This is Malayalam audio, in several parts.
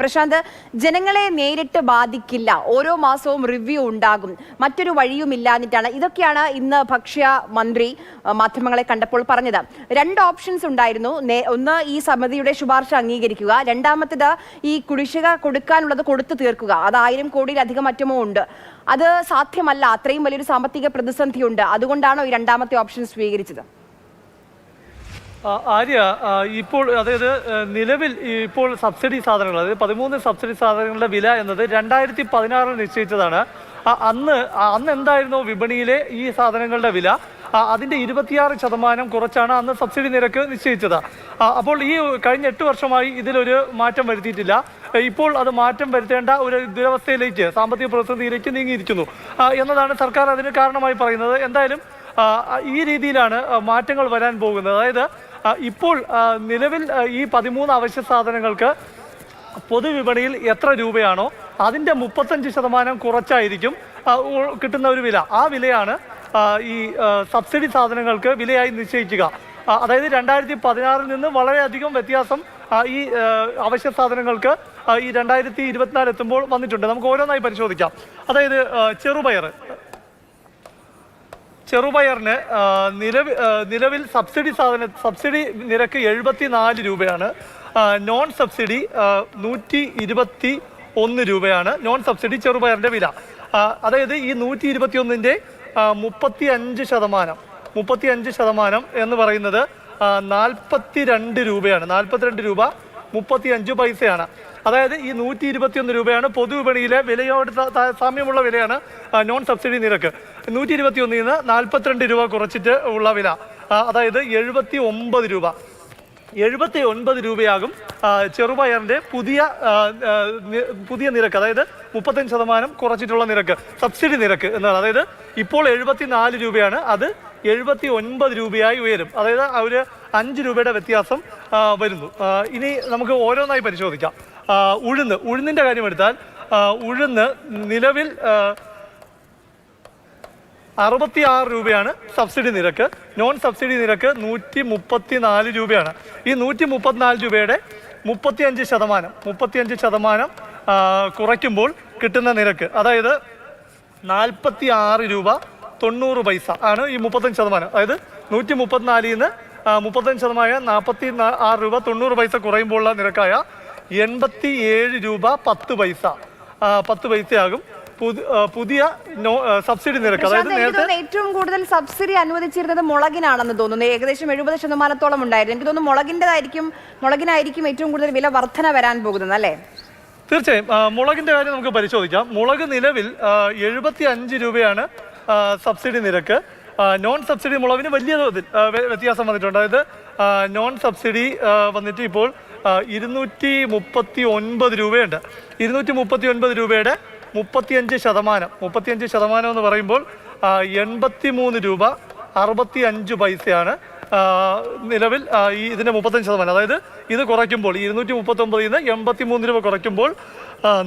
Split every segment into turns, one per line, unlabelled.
പ്രശാന്ത്, ജനങ്ങളെ നേരിട്ട് ബാധിക്കില്ല, ഓരോ മാസവും റിവ്യൂ ഉണ്ടാകും, മറ്റൊരു വഴിയുമില്ലാഞ്ഞിട്ടാണ്. ഇതൊക്കെയാണ് ഇന്ന് ഭക്ഷ്യ മന്ത്രി മാധ്യമങ്ങളെ കണ്ടപ്പോൾ പറഞ്ഞത്. രണ്ട് ഓപ്ഷൻസ് ഉണ്ടായിരുന്നു. ഒന്ന്, ഈ സമിതിയുടെ ശുപാർശ അംഗീകരിക്കുക. രണ്ടാമത്തേത്, ഈ കുടിശ്ശിക കൊടുക്കാനുള്ളത് കൊടുത്തു തീർക്കുക. അത് 1000 കോടിയിലധികം മറ്റുമോ ഉണ്ട്. അത് സാധ്യമല്ല, അത്രയും വലിയൊരു സാമ്പത്തിക പ്രതിസന്ധിയുണ്ട്. അതുകൊണ്ടാണോ ഈ രണ്ടാമത്തെ ഓപ്ഷൻ സ്വീകരിച്ചത്?
ആര്യ, ഇപ്പോൾ അതായത് നിലവിൽ ഇപ്പോൾ സബ്സിഡി സാധനങ്ങൾ, അതായത് 13 സബ്സിഡി സാധനങ്ങളുടെ വില എന്നത് 2016 നിശ്ചയിച്ചതാണ്. അന്ന് എന്തായിരുന്നോ വിപണിയിലെ ഈ സാധനങ്ങളുടെ വില, അതിൻ്റെ 26% കുറച്ചാണ് അന്ന് സബ്സിഡി നിരക്ക് നിശ്ചയിച്ചത്. അപ്പോൾ ഈ കഴിഞ്ഞ 8 വർഷമായി ഇതിലൊരു മാറ്റം വരുത്തിയിട്ടില്ല. ഇപ്പോൾ അത് മാറ്റം വരുത്തേണ്ട ഒരു ദുരവസ്ഥയിലേക്ക്, സാമ്പത്തിക പ്രതിസന്ധിയിലേക്ക് നീങ്ങിയിരിക്കുന്നു എന്നതാണ് സർക്കാർ അതിന് കാരണമായി പറയുന്നത്. എന്തായാലും ഈ രീതിയിലാണ് മാറ്റങ്ങൾ വരാൻ പോകുന്നത്. അതായത് ഇപ്പോൾ നിലവിൽ ഈ 13 അവശ്യ സാധനങ്ങൾക്ക് പൊതുവിപണിയിൽ എത്ര രൂപയാണോ അതിൻ്റെ 35% കുറച്ചായിരിക്കും കിട്ടുന്ന ഒരു വില. ആ വിലയാണ് ഈ സബ്സിഡി സാധനങ്ങൾക്ക് വിലയായി നിശ്ചയിക്കുക. അതായത് 2016 നിന്ന് വളരെയധികം വ്യത്യാസം ഈ അവശ്യ സാധനങ്ങൾക്ക് ഈ 2024 എത്തുമ്പോൾ വന്നിട്ടുണ്ട്. നമുക്ക് ഓരോന്നായി പരിശോധിക്കാം. അതായത് ചെറുപയറിന് നിലവിൽ സബ്സിഡി നിരക്ക് 74 രൂപയാണ്. നോൺ സബ്സിഡി 121 രൂപയാണ് നോൺ സബ്സിഡി ചെറുപയറിൻ്റെ വില. അതായത് ഈ 121ൻ്റെ 35% എന്ന് പറയുന്നത് 42 രൂപയാണ്. 42 രൂപ 35 പൈസയാണ്. അതായത് ഈ 121 രൂപയാണ് പൊതുവിപണിയിലെ വിലയോട് സാമ്യമുള്ള വിലയാണ് നോൺ സബ്സിഡി നിരക്ക്. 121ൽ നിന്ന് 42 രൂപ കുറച്ചിട്ട് ഉള്ള വില, അതായത് 79 രൂപ. 79 രൂപയാകും ചെറുപയറിൻ്റെ പുതിയ നിരക്ക്, അതായത് 35% കുറച്ചിട്ടുള്ള നിരക്ക്, സബ്സിഡി നിരക്ക് എന്നാണ്. അതായത് ഇപ്പോൾ 74 രൂപയാണ്, അത് 79 രൂപയായി ഉയരും. അതായത് ഒരു 5 രൂപയുടെ വ്യത്യാസം വരുന്നു. ഇനി നമുക്ക് ഓരോന്നായി പരിശോധിക്കാം. ഉഴുന്നിൻ്റെ കാര്യമെടുത്താൽ, ഉഴുന്ന് നിലവിൽ 66 രൂപയാണ് സബ്സിഡി നിരക്ക്. നോൺ സബ്സിഡി നിരക്ക് 134 രൂപയാണ്. ഈ 134 രൂപയുടെ 35% കുറയ്ക്കുമ്പോൾ കിട്ടുന്ന നിരക്ക്, അതായത് 46 രൂപ 90 പൈസ ആണ് ഈ 35%. അതായത് 134ൽ നിന്ന് 35% 46 രൂപ 90 പൈസ കുറയുമ്പോഴുള്ള നിരക്കായ 87 രൂപ 10 പൈസയാകും പുതിയ സബ്സിഡി നിരക്ക്. അതായത് നേരത്തെ
ഏറ്റവും കൂടുതൽ സബ്സിഡി അനുവദിച്ചിരുന്നത് മുളകിനാണെന്ന് തോന്നുന്നു. ഏകദേശം 70% ഉണ്ടായിരുന്നു. എനിക്ക് തോന്നുന്നു മുളകിനായിരിക്കും ഏറ്റവും കൂടുതൽ വില വർധന വരാൻ പോകുന്നത്, അല്ലേ?
തീർച്ചയായും. മുളകിന്റെ കാര്യം നമുക്ക് പരിശോധിക്കാം. മുളക് നിലവിൽ 75 രൂപയാണ് സബ്സിഡി നിരക്ക്. നോൺ സബ്സിഡി മുളകിന് വലിയ തോതിൽ വ്യത്യാസം വന്നിട്ടുണ്ട്. അതായത് നോൺ സബ്സിഡി വന്നിട്ട് ഇപ്പോൾ 239 രൂപയുണ്ട്. 239 രൂപയുടെ 35% എന്ന് പറയുമ്പോൾ 83 രൂപ 65 പൈസയാണ് നിലവിൽ ഇതിൻ്റെ 35%. അതായത് ഇത് കുറയ്ക്കുമ്പോൾ 239ൽ നിന്ന് 83 രൂപ കുറയ്ക്കുമ്പോൾ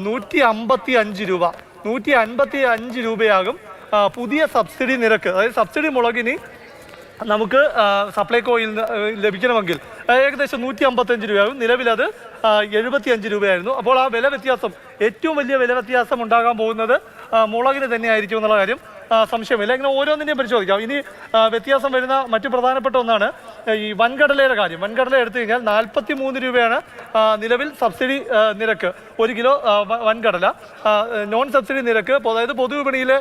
155 രൂപയാകും പുതിയ സബ്സിഡി നിരക്ക്. അതായത് സബ്സിഡി മുളകിന് നമുക്ക് സപ്ലൈകോയിൽ ലഭിക്കണമെങ്കിൽ ഏകദേശം 155 രൂപയാകും. നിലവിലത് 75 രൂപയായിരുന്നു. അപ്പോൾ ആ വില വ്യത്യാസം, ഏറ്റവും വലിയ വില വ്യത്യാസം ഉണ്ടാകാൻ പോകുന്നത് മുളകിന് തന്നെയായിരിക്കും എന്നുള്ള കാര്യം സംശയമില്ല. ഇങ്ങനെ ഓരോന്നിനെയും പരിശോധിക്കാം. ഇനി വ്യത്യാസം വരുന്ന മറ്റു പ്രധാനപ്പെട്ട ഒന്നാണ് ഈ വൻകടലയുടെ കാര്യം. വൻകടല എടുത്തു കഴിഞ്ഞാൽ 43 രൂപയാണ് നിലവിൽ സബ്സിഡി നിരക്ക്. 1 കിലോ വൻകടല. നോൺ സബ്സിഡി നിരക്ക്, അതായത് പൊതുവിപണിയിലെ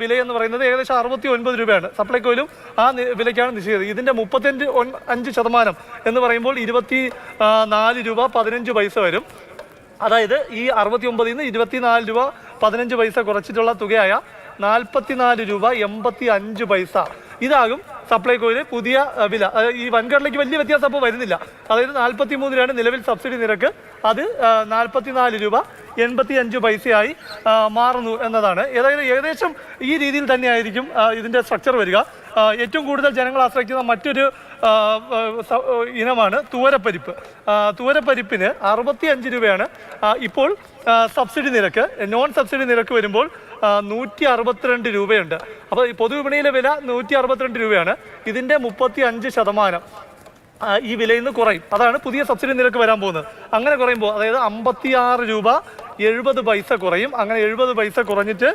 വിലയെന്ന് പറയുന്നത് ഏകദേശം 69 രൂപയാണ്. സപ്ലൈകോയിലും ആ വിലയ്ക്കാണ് നിശ്ചയിച്ചത്. ഇതിൻ്റെ 35% എന്ന് പറയുമ്പോൾ 24 രൂപ 15 പൈസ വരും. അതായത് ഈ 69ൽ നിന്ന് 24 രൂപ 15 പൈസ കുറച്ചിട്ടുള്ള തുകയായ 44 രൂപ 85 പൈസ ഇതാകും സപ്ലൈകോയിലെ പുതിയ വില. ഈ വൻകടലയ്ക്ക് വലിയ വ്യത്യാസം അപ്പോൾ വരുന്നില്ല. അതായത് 43 നിലവിൽ സബ്സിഡി നിരക്ക്, അത് 44 രൂപ 85 പൈസയായി മാറുന്നു എന്നതാണ്. ഏകദേശം ഈ രീതിയിൽ തന്നെയായിരിക്കും ഇതിൻ്റെ സ്ട്രക്ചർ വരിക. ഏറ്റവും കൂടുതൽ ജനങ്ങൾ ആശ്രയിക്കുന്ന മറ്റൊരു ഇനമാണ് തൂവരപ്പരിപ്പ്. തൂവരപ്പരിപ്പിന് 65 രൂപയാണ് ഇപ്പോൾ സബ്സിഡി നിരക്ക്. നോൺ സബ്സിഡി നിരക്ക് വരുമ്പോൾ 162 രൂപയുണ്ട്. അപ്പോൾ പൊതുവിപണിയിലെ വില 162 രൂപയാണ്. ഇതിൻ്റെ 35%, ഈ വിലയിൽ നിന്ന് കുറയും. അതാണ് പുതിയ സബ്സിഡി നിരക്ക് വരാൻ പോകുന്നത്. അങ്ങനെ കുറയുമ്പോൾ അതായത് 56 രൂപ 70 പൈസ കുറയും. അങ്ങനെ 70 പൈസ കുറഞ്ഞിട്ട്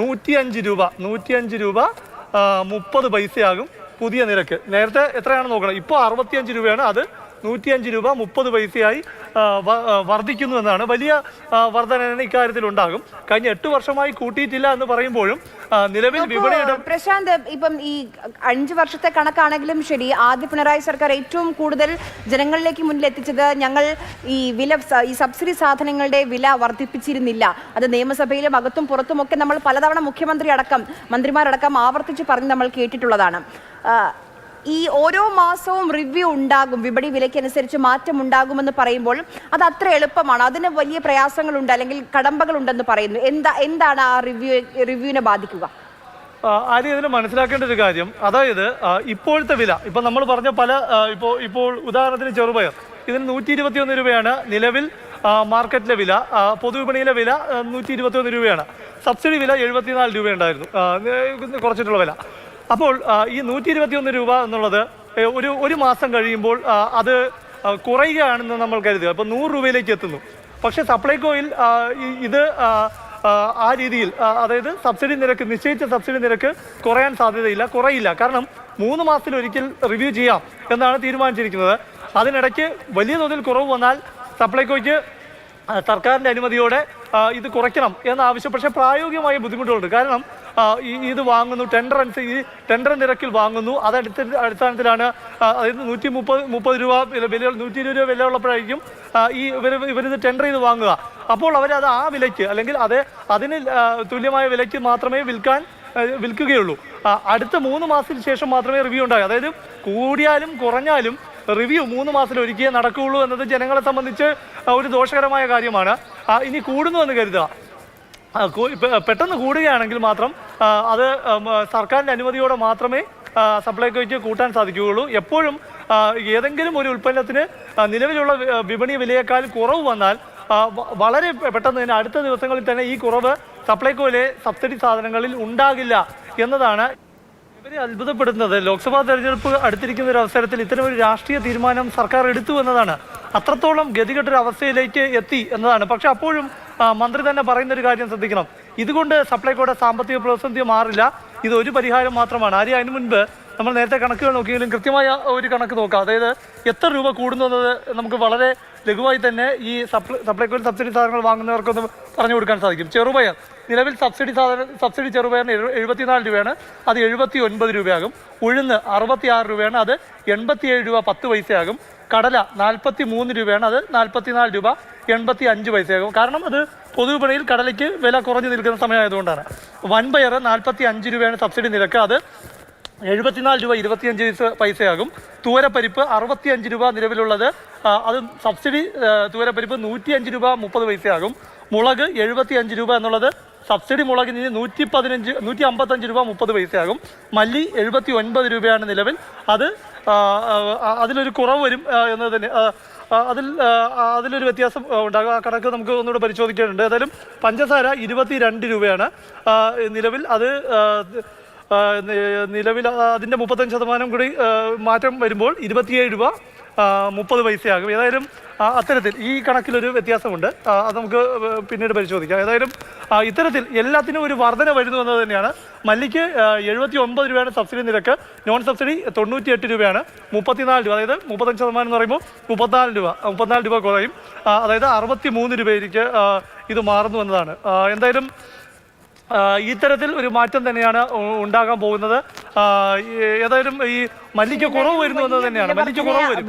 105 രൂപ 30 പൈസയാകും പുതിയ നിരക്ക്. നേരത്തെ എത്രയാണെന്ന് നോക്കണം. ഇപ്പോൾ 65 രൂപയാണ്. അത് 105 രൂപ 30 പൈസയായി വർദ്ധിക്കുന്നു എന്നാണ്. വലിയ വർധന ഇക്കാര്യത്തിൽ ഉണ്ടാകും. കഴിഞ്ഞ 8 വർഷമായി കൂട്ടിയിട്ടില്ല എന്ന് പറയുമ്പോഴും നിലവിൽ വിപണിയുടെ
പ്രശാന്ത്, ഇപ്പം ഈ 5 വർഷത്തെ കണക്കാണെങ്കിലും ശരി, ആദ്യ പിണറായി സർക്കാർ ഏറ്റവും കൂടുതൽ ജനങ്ങളിലേക്ക് മുന്നിൽ എത്തിച്ചത് ഞങ്ങൾ ഈ സബ്സിഡി സാധനങ്ങളുടെ വില വർദ്ധിപ്പിച്ചിരുന്നില്ല. അത് നിയമസഭയിലും അകത്തും പുറത്തുമൊക്കെ നമ്മൾ പലതവണ മന്ത്രിമാരടക്കം ആവർത്തിച്ച് പറഞ്ഞ് നമ്മൾ കേട്ടിട്ടുള്ളതാണ്. ഈ ഓരോ മാസവും റിവ്യൂ ഉണ്ടാകും, വിപണി വിലയ്ക്കനുസരിച്ച് മാറ്റം ഉണ്ടാകുമെന്ന് പറയുമ്പോൾ അത് അത്ര എളുപ്പമാണ്? അതിന് വലിയ പ്രയാസങ്ങളുണ്ട്, അല്ലെങ്കിൽ കടമ്പകളുണ്ടെന്ന് പറയുന്നു. എന്താണ് ആ റിവ്യൂവിനെ ബാധിക്കുക?
ആദ്യം ഇതിന് മനസ്സിലാക്കേണ്ട ഒരു കാര്യം, അതായത് ഇപ്പോഴത്തെ വില, ഇപ്പം നമ്മൾ പറഞ്ഞ പല ഇപ്പോൾ ഉദാഹരണത്തിന് ചെറുപയർ, ഇതിന് 121 രൂപയാണ് നിലവിൽ മാർക്കറ്റിലെ വില. പൊതുവിപണിയിലെ വില 121 രൂപയാണ്. സബ്സിഡി വില 74 രൂപയുണ്ടായിരുന്നു, കുറച്ചിട്ടുള്ള വില. അപ്പോൾ ഈ 121 രൂപ എന്നുള്ളത് ഒരു മാസം കഴിയുമ്പോൾ അത് കുറയുകയാണെന്ന് നമ്മൾ കരുതുക. അപ്പോൾ 100 രൂപയിലേക്ക് എത്തുന്നു. പക്ഷേ സപ്ലൈകോയിൽ ഇത് ആ രീതിയിൽ, അതായത് സബ്സിഡി നിരക്ക്, നിശ്ചയിച്ച സബ്സിഡി നിരക്ക് കുറയാൻ സാധ്യതയില്ല, കുറയില്ല. കാരണം 3 മാസത്തിലൊരിക്കൽ റിവ്യൂ ചെയ്യാം എന്നാണ് തീരുമാനിച്ചിരിക്കുന്നത്. അതിനിടയ്ക്ക് വലിയ തോതിൽ കുറവ് വന്നാൽ സപ്ലൈകോയ്ക്ക് സർക്കാരിൻ്റെ അനുമതിയോടെ ഇത് കുറയ്ക്കണം എന്നാവശ്യം. പക്ഷേ പ്രായോഗികമായ ബുദ്ധിമുട്ടുകളുണ്ട്. കാരണം ഇത് വാങ്ങുന്നു, ടെൻഡർ നിരക്കിൽ വാങ്ങുന്നു. അടിസ്ഥാനത്തിലാണ്, അതായത് 130 രൂപ വില, 120 രൂപ വില ഉള്ളപ്പോഴായിരിക്കും ഇവരിത് ടെൻഡർ ചെയ്ത് വാങ്ങുക. അപ്പോൾ അവരത് ആ വിലയ്ക്ക്, അല്ലെങ്കിൽ അതിന് തുല്യമായ വിലയ്ക്ക് മാത്രമേ വിൽക്കുകയുള്ളൂ. അടുത്ത 3 മാസത്തിന് ശേഷം മാത്രമേ റിവ്യൂ ഉണ്ടാകൂ. അതായത് കൂടിയാലും കുറഞ്ഞാലും റിവ്യൂ 3 മാസത്തിലൊരിക്കലേ നടക്കുകയുള്ളൂ എന്നത് ജനങ്ങളെ സംബന്ധിച്ച് ഒരു ദോഷകരമായ കാര്യമാണ്. ഇനി കൂടുന്നു എന്ന് കരുതുക, പെട്ടെന്ന് കൂടുകയാണെങ്കിൽ മാത്രം അത് സർക്കാരിൻ്റെ അനുമതിയോടെ മാത്രമേ സപ്ലൈകോയ്ക്ക് കൂട്ടാൻ സാധിക്കുകയുള്ളൂ. എപ്പോഴും ഏതെങ്കിലും ഒരു ഉൽപ്പന്നത്തിന് നിലവിലുള്ള വിപണി വിലയേക്കാൾ കുറവ് വന്നാൽ വളരെ പെട്ടെന്ന് തന്നെ അടുത്ത ദിവസങ്ങളിൽ തന്നെ ഈ കുറവ് സപ്ലൈകോയിലെ സബ്സിഡി സാധനങ്ങളിൽ ഉണ്ടാകില്ല എന്നതാണ് ഇവരെ അത്ഭുതപ്പെടുന്നത്. ലോക്സഭാ തെരഞ്ഞെടുപ്പ് അടുത്തിരിക്കുന്ന ഒരു അവസരത്തിൽ ഇത്തരമൊരു രാഷ്ട്രീയ തീരുമാനം സർക്കാർ എടുത്തു എന്നതാണ്. അത്രത്തോളം ഗതികെട്ടൊരു അവസ്ഥയിലേക്ക് എത്തി എന്നതാണ്. പക്ഷെ അപ്പോഴും മന്ത്രി തന്നെ പറയുന്നൊരു കാര്യം ശ്രദ്ധിക്കണം, ഇതുകൊണ്ട് സപ്ലൈകോയുടെ സാമ്പത്തിക പ്രതിസന്ധി മാറില്ല, ഇതൊരു പരിഹാരം മാത്രമാണ്. അതിന് മുൻപ് നമ്മൾ നേരത്തെ കണക്കുകൾ നോക്കിയെങ്കിലും കൃത്യമായ ഒരു കണക്ക് നോക്കാം. അതായത് എത്ര രൂപ കൂടുന്നു എന്നത് നമുക്ക് വളരെ ലഘുവായി തന്നെ ഈ സപ്ലൈകോയിൽ സബ്സിഡി സാധനങ്ങൾ വാങ്ങുന്നവർക്കൊന്ന് പറഞ്ഞു കൊടുക്കാൻ സാധിക്കും. ചെറുപയർ നിലവിൽ സബ്സിഡി ചെറുപയറിന് 74 രൂപയാണ്, അത് 79 രൂപയാകും. ഉഴുന്ന് 66 രൂപയാണ്, അത് 87 രൂപ 10 പൈസയാകും. കടല 43 രൂപയാണ്, അത് 44 രൂപ 85 പൈസയാകും. കാരണം അത് പൊതുവിപണിയിൽ കടലയ്ക്ക് വില കുറഞ്ഞു നിൽക്കുന്ന സമയമായതുകൊണ്ടാണ്. വൻപയർ 45 രൂപയാണ് സബ്സിഡി നിരക്ക്, അത് 74 രൂപ 25 പൈസയാകും. തൂവരപ്പരിപ്പ് 65 രൂപ നിലവിലുള്ളത്, അത് സബ്സിഡി തൂവരപ്പരിപ്പ് 105 രൂപ 30 പൈസയാകും. മുളക് 75 രൂപ എന്നുള്ളത് സബ്സിഡി മുളകിന് 155 രൂപ 30 പൈസയാകും. മല്ലി 79 രൂപയാണ് നിലവിൽ, അതിലൊരു കുറവ് വരും എന്നത് തന്നെ, അതിലൊരു വ്യത്യാസം ഉണ്ടാകും. ആ കണക്ക് നമുക്ക് ഒന്നുകൂടെ പരിശോധിക്കേണ്ടതുണ്ട്. ഏതായാലും പഞ്ചസാര 22 രൂപയാണ് നിലവിൽ, അതിൻ്റെ 35% കൂടി മാറ്റം വരുമ്പോൾ 27 രൂപ 30 പൈസയാകും. ഏതായാലും അത്തരത്തിൽ ഈ കണക്കിലൊരു വ്യത്യാസമുണ്ട്, അത് നമുക്ക് പിന്നീട് പരിശോധിക്കാം. ഏതായാലും ഇത്തരത്തിൽ എല്ലാത്തിനും ഒരു വർധന വരുന്നു എന്നത് തന്നെയാണ്. മല്ലിക്ക് 79 രൂപയാണ് സബ്സിഡി നിരക്ക്, നോൺ സബ്സിഡി 98 രൂപയാണ്. 34 രൂപ, അതായത് 35% എന്ന് പറയുമ്പോൾ 34 രൂപ കുറയും. അതായത് 63 രൂപയിലേക്ക് ഇത് മാറുന്നു എന്നതാണ്. എന്തായാലും ഇത്തരത്തിൽ ഒരു മാറ്റം തന്നെയാണ് ഉണ്ടാകാൻ പോകുന്നത്. ഏതായാലും ഈ മല്ലിക്ക് കുറവ് വരുന്നു എന്നത് തന്നെയാണ്. മല്ലിക്ക് കുറവ് വരും.